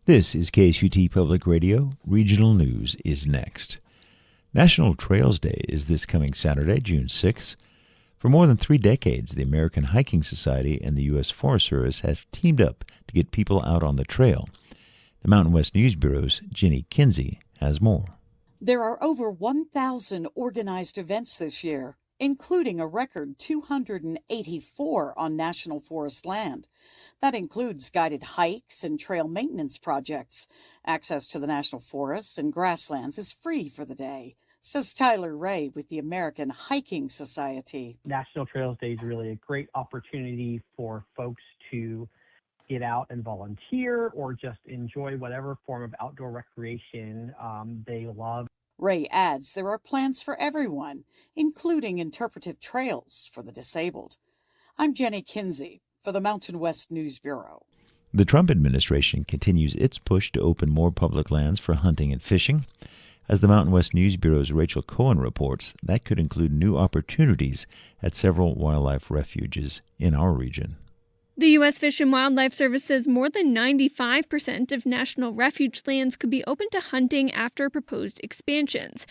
This is KSUT Public Radio. Regional news is next. National Trails Day is this coming Saturday, June 6th. For more than 3 decades, the American Hiking Society and the U.S. Forest Service have teamed up to get people out on the trail. The Mountain West News Bureau's Jenny Kinsey has more. There are over 1,000 organized events this year, including a record 284 on National Forest land. That includes guided hikes and trail maintenance projects. Access to the national forests and grasslands is free for the day, says Tyler Ray with the American Hiking Society. National Trails Day is really a great opportunity for folks to get out and volunteer or just enjoy whatever form of outdoor recreation they love. Ray adds there are plans for everyone, including interpretive trails for the disabled. I'm Jenny Kinsey for the Mountain West News Bureau. The Trump administration continues its push to open more public lands for hunting and fishing. As the Mountain West News Bureau's Rachel Cohen reports, that could include new opportunities at several wildlife refuges in our region. The U.S. Fish and Wildlife Service says more than 95% of national refuge lands could be open to hunting after proposed expansions.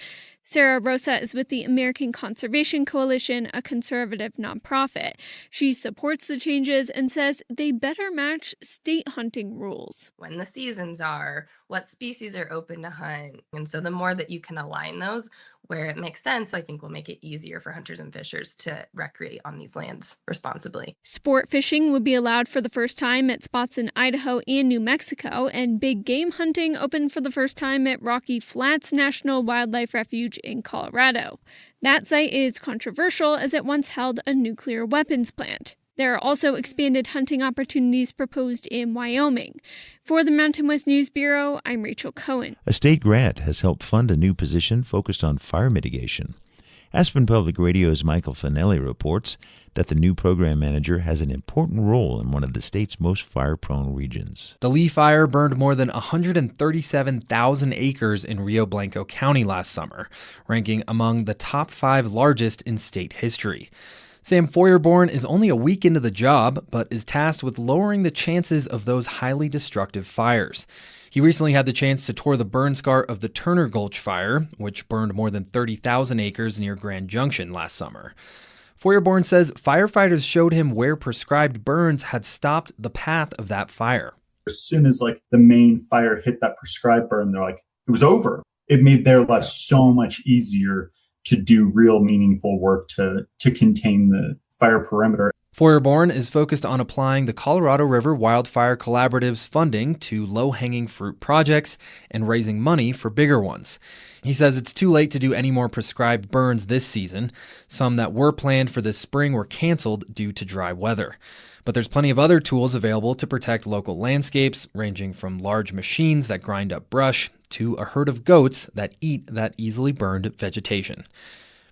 Sarah Rosa is with the American Conservation Coalition, a conservative nonprofit. She supports the changes and says they better match state hunting rules. When the seasons are, what species are open to hunt. And so the more that you can align those where it makes sense, I think will make it easier for hunters and fishers to recreate on these lands responsibly. Sport fishing would be allowed for the first time at spots in Idaho and New Mexico, and big game hunting opened for the first time at Rocky Flats National Wildlife Refuge in Colorado. That site is controversial as it once held a nuclear weapons plant. There are also expanded hunting opportunities proposed in Wyoming. For the Mountain West News Bureau, I'm Rachel Cohen. A state grant has helped fund a new position focused on fire mitigation. Aspen Public Radio's Michael Finelli reports that the new program manager has an important role in one of the state's most fire-prone regions. The Lee Fire burned more than 137,000 acres in Rio Blanco County last summer, ranking among the top 5 largest in state history. Sam Feuerborn is only a week into the job, but is tasked with lowering the chances of those highly destructive fires. He recently had the chance to tour the burn scar of the Turner Gulch Fire, which burned more than 30,000 acres near Grand Junction last summer. Feuerborn says firefighters showed him where prescribed burns had stopped the path of that fire. As soon as the main fire hit that prescribed burn, they're like, it was over. It made their life so much easier to do real meaningful work to contain the fire perimeter. Feuerborn is focused on applying the Colorado River Wildfire Collaborative's funding to low-hanging fruit projects and raising money for bigger ones. He says it's too late to do any more prescribed burns this season. Some that were planned for this spring were canceled due to dry weather. But there's plenty of other tools available to protect local landscapes, ranging from large machines that grind up brush to a herd of goats that eat that easily burned vegetation.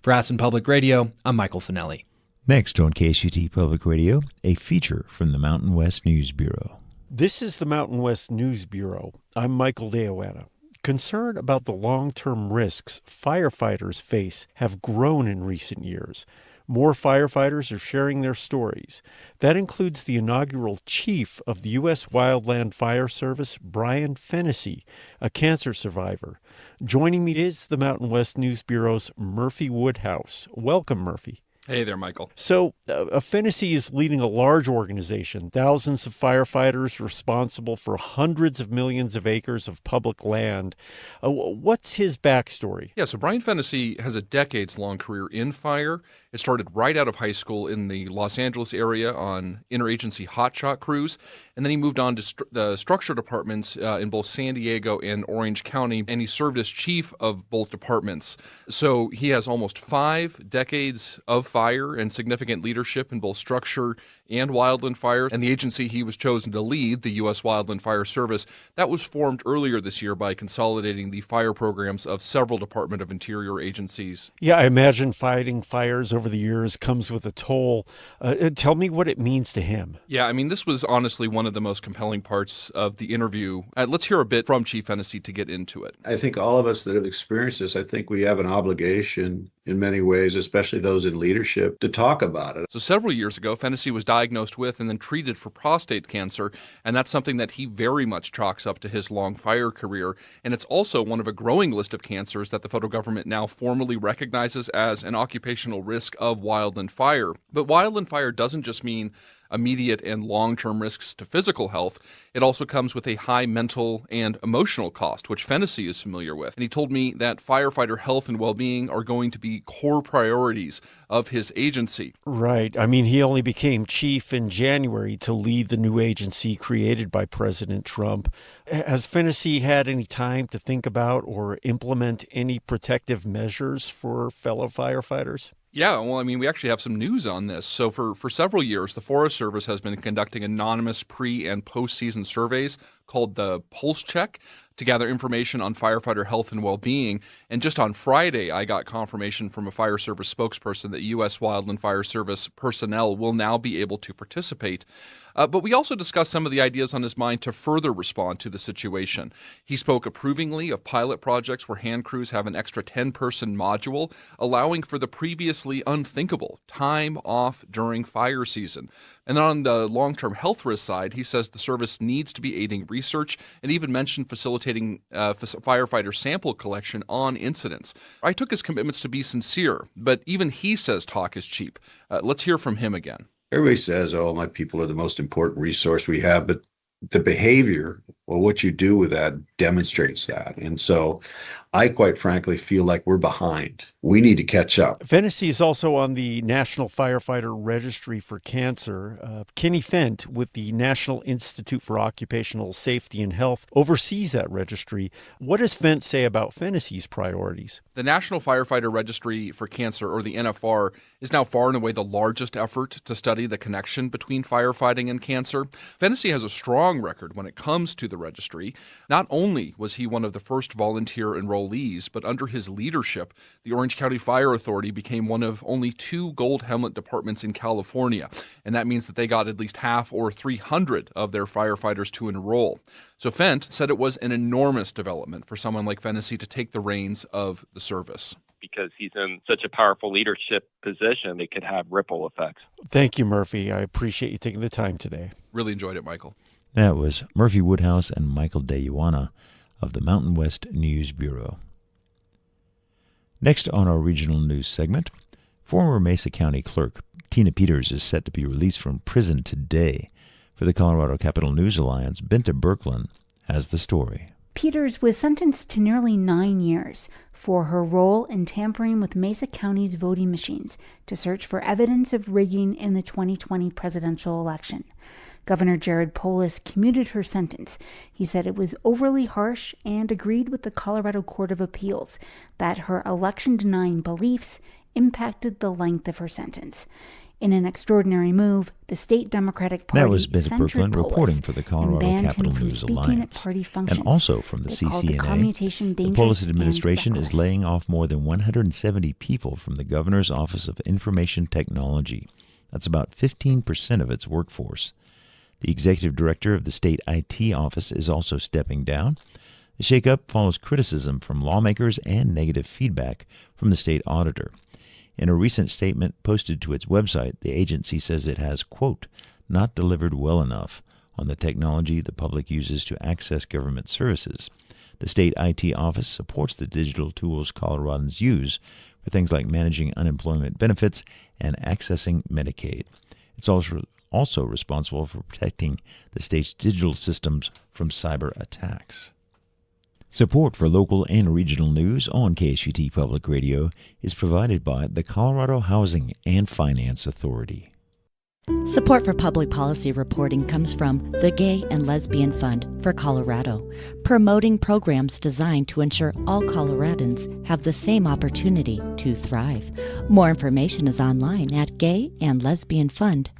For Aspen Public Radio, I'm Michael Finelli. Next on KSUT Public Radio, a feature from the Mountain West News Bureau. This is the Mountain West News Bureau. I'm Michael Deoanna. Concern about the long-term risks firefighters face have grown in recent years. More firefighters are sharing their stories. That includes the inaugural chief of the U.S. Wildland Fire Service, Brian Fennessy, a cancer survivor. Joining me is the Mountain West News Bureau's Murphy Woodhouse. Welcome, Murphy. Hey there, Michael. So, Fennessy is leading a large organization, thousands of firefighters responsible for hundreds of millions of acres of public land. What's his backstory? Yeah, so Brian Fennessy has a decades-long career in fire. It started right out of high school in the Los Angeles area on interagency hotshot crews, and then he moved on to the structure departments in both San Diego and Orange County, and he served as chief of both departments. So he has almost 5 decades of fire and significant leadership in both structure and wildland fire, and the agency he was chosen to lead, the U.S. Wildland Fire Service, that was formed earlier this year by consolidating the fire programs of several Department of Interior agencies. Yeah, I imagine fighting fires over the years comes with a toll. Tell me what it means to him. Yeah, I mean, this was honestly one of the most compelling parts of the interview. Let's hear a bit from Chief Fennessy to get into it. I think all of us that have experienced this, I think we have an obligation in many ways, especially those in leadership, to talk about it. So several years ago, Fennessy was diagnosed with and then treated for prostate cancer, and that's something that he very much chalks up to his long fire career. And it's also one of a growing list of cancers that the federal government now formally recognizes as an occupational risk of wildland fire. But wildland fire doesn't just mean immediate and long-term risks to physical health. It also comes with a high mental and emotional cost, which Fennessy is familiar with. And he told me that firefighter health and well-being are going to be core priorities of his agency. Right. I mean, he only became chief in January to lead the new agency created by President Trump. Has Fennessy had any time to think about or implement any protective measures for fellow firefighters? Yeah, well, I mean, we actually have some news on this. So for several years, the Forest Service has been conducting anonymous pre- and post-season surveys called the Pulse Check to gather information on firefighter health and well-being. And just on Friday, I got confirmation from a fire service spokesperson that U.S. Wildland Fire Service personnel will now be able to participate. But we also discussed some of the ideas on his mind to further respond to the situation. He spoke approvingly of pilot projects where hand crews have an extra 10-person module, allowing for the previously unthinkable time off during fire season. And then on the long-term health risk side, he says the service needs to be aiding research and even mentioned facilitating firefighter sample collection on incidents. I took his commitments to be sincere, but even he says talk is cheap. Let's hear from him again. Everybody says, oh, my people are the most important resource we have, but the behavior, well, what you do with that demonstrates that. And so I quite frankly feel like we're behind. We need to catch up. Fennessy is also on the National Firefighter Registry for Cancer. Kenny Fent with the National Institute for Occupational Safety and Health oversees that registry. What does Fent say about Fennessy's priorities? The National Firefighter Registry for Cancer, or the NFR, is now far and away the largest effort to study the connection between firefighting and cancer. Fennessy has a strong record when it comes to the registry. Not only was he one of the first volunteer enrollees, but under his leadership, the Orange County Fire Authority became one of only 2 gold helmet departments in California, and that means that they got at least half or 300 of their firefighters to enroll. So Fent said it was an enormous development for someone like Fennessy to take the reins of the service. Because he's in such a powerful leadership position, it could have ripple effects. Thank you, Murphy. I appreciate you taking the time today. Really enjoyed it, Michael. That was Murphy Woodhouse and Michael DeYuana of the Mountain West News Bureau. Next on our regional news segment, former Mesa County Clerk Tina Peters is set to be released from prison today. For the Colorado Capital News Alliance, Benta Berkland has the story. Peters was sentenced to nearly 9 years for her role in tampering with Mesa County's voting machines to search for evidence of rigging in the 2020 presidential election. Governor Jared Polis commuted her sentence. He said it was overly harsh and agreed with the Colorado Court of Appeals that her election-denying beliefs impacted the length of her sentence. In an extraordinary move, the state Democratic Party that was Benta censured Berkland Polis reporting for the Colorado and Capital banned him News from speaking Alliance. at party functions. And also from the They called the commutation CCNA, the dangerous Polis and administration is reckless. laying off more than 170 people from the Governor's Office of Information Technology. That's about 15% of its workforce. The executive director of the state IT office is also stepping down. The shakeup follows criticism from lawmakers and negative feedback from the state auditor. In a recent statement posted to its website, the agency says it has, quote, not delivered well enough on the technology the public uses to access government services. The state IT office supports the digital tools Coloradans use for things like managing unemployment benefits and accessing Medicaid. It's also responsible for protecting the state's digital systems from cyber attacks. Support for local and regional news on KSUT Public Radio is provided by the Colorado Housing and Finance Authority. Support for public policy reporting comes from the Gay and Lesbian Fund for Colorado, promoting programs designed to ensure all Coloradans have the same opportunity to thrive. More information is online at gayandlesbianfund.org.